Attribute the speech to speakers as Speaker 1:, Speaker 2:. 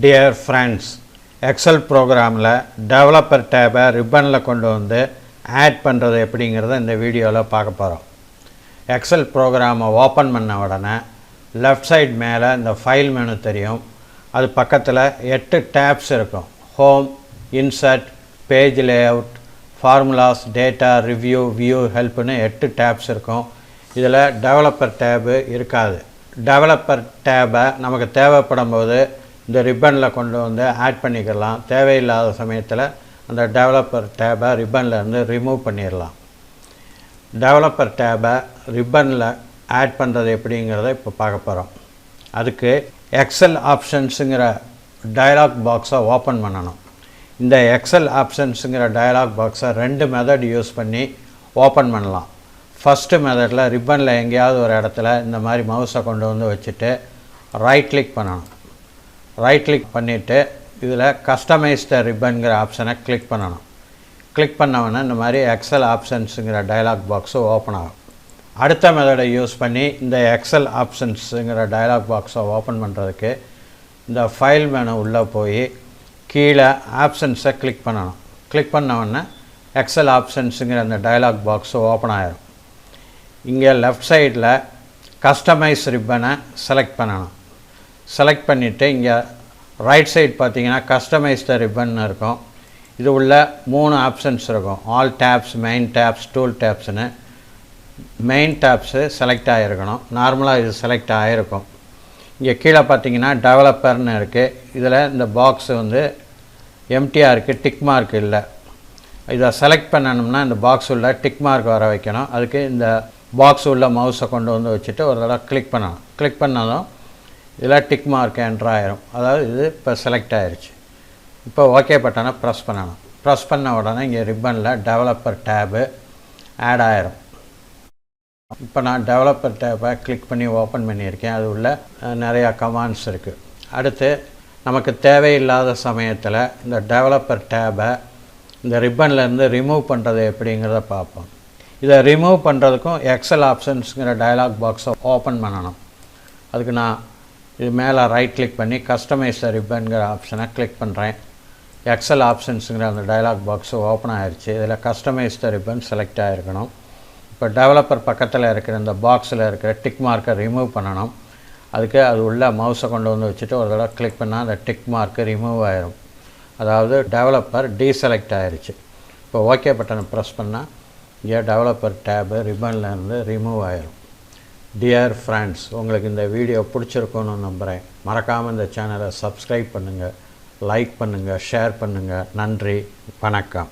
Speaker 1: Dear friends, Excel programல developer tab ribbonல கொண்டு வந்து add பண்றது எப்படிங்கறத இந்த வீடியோல பார்க்க போறோம். Excel program ஓபன் பண்ண உடனே left side மேல இந்த file menu தெரியும். அது பக்கத்துல 8 tabs இருக்கும். Home, Insert, Page Layout, Formulas, Data, Review, View, Help னு 8 tabs இருக்கும். இதுல developer tab இருக்காது. Developer tab நமக்கு தேவைப்படும்போது இந்த ரிப்பன்ல கொண்டு வந்து ஆட் பண்ணிக்கலாம். தேவையில்லாத சமயத்துல அந்த டெவலப்பர் tab ரிப்பன்ல இருந்து ரிமூவ் பண்ணிரலாம். டெவலப்பர் tab ரிப்பன்ல ஆட் பண்றது எப்படிங்கறதை இப்ப பார்க்க போறோம். அதுக்கு எக்ஸல் ஆப்ஷன்ஸ்ங்கற டயலாக் பாக்ஸை ஓபன் பண்ணனும். இந்த எக்ஸல் ஆப்ஷன்ஸ்ங்கற டயலாக் பாக்ஸை ரெண்டு மெத்தட் யூஸ் பண்ணி ஓபன் பண்ணலாம். ஃபர்ஸ்ட் மெத்தட்ல ரிப்பன்ல எங்கயாவது ஒரு இடத்துல இந்த மாதிரி மவுஸை கொண்டு வந்து வச்சிட்டு ரைட் கிளிக் பண்ணனும். ரைட் கிளிக் பண்ணிட்டு இதுல கஸ்டமைஸ் தி ரிப்பன்ங்கற ஆப்ஷனை கிளிக் பண்ணனும். கிளிக் பண்ணவன இந்த மாதிரி எக்ஸல் ஆப்ஷன்ஸ்ங்கற டயலாக் பாக்ஸ் ஓபன் ஆகும். அடுத்த மெத்தடை யூஸ் பண்ணி இந்த எக்ஸல் ஆப்ஷன்ஸ்ங்கற டயலாக் பாக்ஸை ஓபன் பண்றதுக்கு இந்த ஃபைல் மெனு உள்ள போய் கீழ ஆப்ஷன்ஸை கிளிக் பண்ணனும். கிளிக் பண்ணவன எக்ஸல் ஆப்ஷன்ஸ்ங்கற அந்த டயலாக் பாக்ஸ் ஓபன் ஆயிடும். இங்க லெஃப்ட் சைடுல கஸ்டமைஸ் ரிப்பனை செலக்ட் பண்ணனும். செலக்ட் பண்ணிட்டு இங்க ரைட் சைடு பாத்தீங்கன்னா கஸ்டமைஸ் தி ரிப்பன் இருக்கும். இது உள்ள மூணு ஆப்ஷன்ஸ் இருக்கும். All tabs, main tabs, tool tabs னு. மெயின் tabs செலக்ட் ஆயிருக்கணும். நார்மலா இது செலக்ட் ஆயிருக்கும். இங்க கீழ பாத்தீங்கன்னா டெவலப்பர்னு இருக்கு. இதுல இந்த பாக்ஸ் வந்து எம்டியா இருக்கு, டிக் மார்க் இல்ல. இத செலக்ட் பண்ணனும்னா இந்த பாக்ஸ் உள்ள டிக் மார்க் வர வைக்கணும். அதுக்கு இந்த பாக்ஸ் உள்ள மவுஸை கொண்டு வந்து வச்சிட்டு ஒரு தடவை கிளிக் பண்ணனும். கிளிக் பண்ணதும் இதல டிக் மார்க் என்டர் ஆயிரும். அதாவது இது இப்ப செலக்ட் ஆயிருச்சு. இப்போ ஓகே பட்டனை பிரஸ் பண்ணனும். பிரஸ் பண்ண உடனே இங்க ரிப்பன்ல டெவலப்பர் tab ஆட் ஆயிரும். இப்போ நான் டெவலப்பர் tab கிளிக் பண்ணி ஓபன் பண்ணியிருக்கேன். அது உள்ள நிறைய கமாண்ட்ஸ் இருக்கு. அடுத்து நமக்கு தேவையில்லாத சமயத்துல இந்த டெவலப்பர் tab இந்த ரிப்பன்ல இருந்து ரிமூவ் பண்றது எப்படிங்கறத பாப்போம். இத ரிமூவ் பண்றதுக்கும் எக்ஸல் ஆப்ஷன்ஸ்ங்கற டயலாக் பாக்ஸை ஓபன் பண்ணனும். அதுக்கு நான் இது மேல ரைட் கிளிக் பண்ணி கஸ்டமைஸ் தி ரிப்பன்ங்கற ஆப்ஷனை கிளிக் பண்றேன். எக்ஸல் ஆப்ஷன்ஸ்ங்கற அந்த டயலாக் பாக்ஸ் ஓபன் ஆயிருச்சு. இதல கஸ்டமைஸ் தி ரிப்பன் செலக்ட் ஆயிருக்கணும். இப்போ டெவலப்பர் பக்கத்துல இருக்கிற இந்த பாக்ஸ்ல இருக்கிற டிக் மார்க்கை ரிமூவ் பண்ணனும். அதுக்கு அது உள்ள மவுஸை கொண்டு வந்து வச்சிட்டு ஒரு தடவை கிளிக் பண்ணா அந்த டிக் மார்க் ரிமூவ் ஆயிரும். அதாவது டெவலப்பர் டீசெலக்ட் ஆயிருச்சு. இப்போ ஓகே பட்டனை பிரஸ் பண்ணா இங்க டெவலப்பர் tab ரிப்பன்ல இருந்து ரிமூவ் ஆயிரும். Dear friends, உங்களுக்கு இந்த வீடியோ பிடிச்சிருக்கும்னு நம்புறேன். மறக்காம இந்த சேனலை சப்ஸ்கிரைப் பண்ணுங்க, லைக் பண்ணுங்க, ஷேர் பண்ணுங்க. நன்றி, வணக்கம்.